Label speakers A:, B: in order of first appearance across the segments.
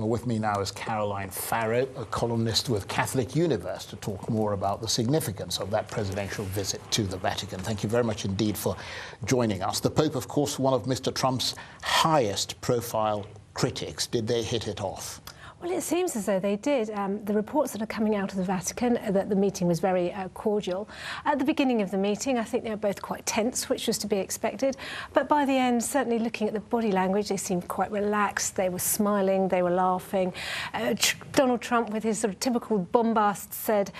A: Well, with me now is Caroline Farrow, a columnist with Catholic Universe, to talk more about the significance of that presidential visit to the Vatican. Thank you very much indeed for joining us. The Pope, of course, one of Mr. Trump's highest profile critics. Did they hit it off?
B: Well, it seems as though they did. The reports that are coming out of the Vatican that the meeting was very cordial. At the beginning of the meeting, I think they were both quite tense, which was to be expected. But by the end, certainly looking at the body language, they seemed quite relaxed. They were smiling, they were laughing. Donald Trump, with his sort of typical bombast, said,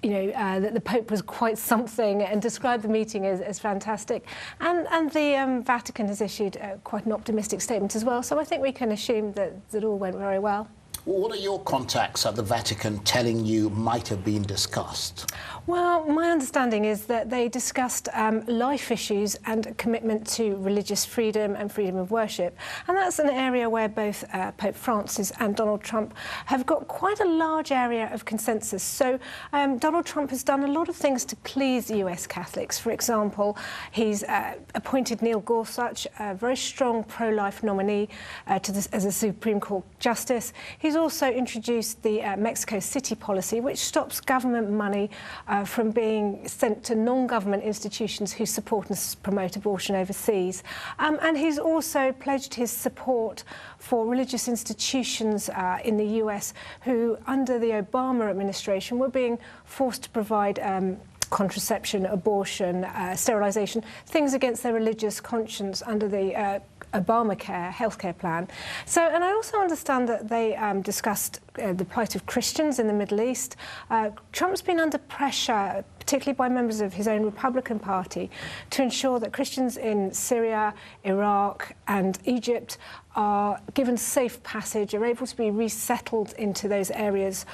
B: that the Pope was quite something and described the meeting as fantastic. And the Vatican has issued quite an optimistic statement as well. So I think we can assume that all went very well.
A: What are your contacts at the Vatican telling you might have been discussed?
B: Well, my understanding is that they discussed life issues and commitment to religious freedom and freedom of worship. And that's an area where both Pope Francis and Donald Trump have got quite a large area of consensus. So Donald Trump has done a lot of things to please US Catholics. For example, he's appointed Neil Gorsuch, a very strong pro-life nominee as a Supreme Court justice. He's also introduced the Mexico City policy, which stops government money from being sent to non-government institutions who support and promote abortion overseas. And he's also pledged his support for religious institutions in the US who, under the Obama administration, were being forced to provide contraception, abortion, sterilisation, things against their religious conscience under the Obamacare healthcare plan. So, and I also understand that they discussed the plight of Christians in the Middle East. Trump's been under pressure, particularly by members of his own Republican Party, to ensure that Christians in Syria, Iraq and Egypt are given safe passage, are able to be resettled into those areas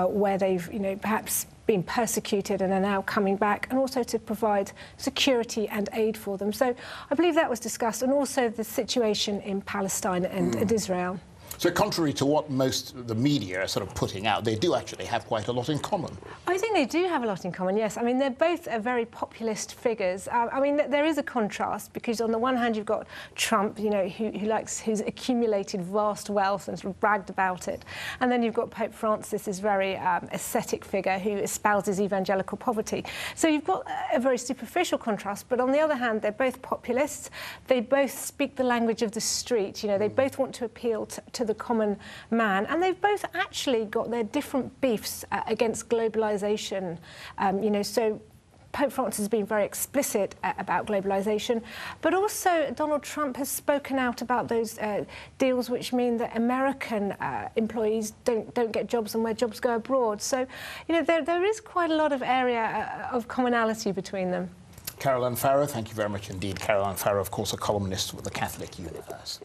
B: where they've, perhaps been persecuted and are now coming back, and also to provide security and aid for them. So I believe that was discussed, and also the situation in Palestine and Israel.
A: So contrary to what most of the media are sort of putting out, they do actually have quite a lot in common. I
B: think they do have a lot in common, yes. I mean, they're both very populist figures. I mean, there is a contrast, because on the one hand, you've got Trump, who's accumulated vast wealth and sort of bragged about it. And then you've got Pope Francis, this very ascetic figure who espouses evangelical poverty. So you've got a very superficial contrast, but on the other hand, they're both populists. They both speak the language of the street. They both want to appeal to the common man, and they've both actually got their different beefs against globalisation. So Pope Francis has been very explicit about globalisation, but also Donald Trump has spoken out about those deals which mean that American employees don't get jobs and where jobs go abroad. So, there is quite a lot of area of commonality between them.
A: Caroline Farrow, thank you very much indeed. Caroline Farrow, of course, a columnist with the Catholic Universe.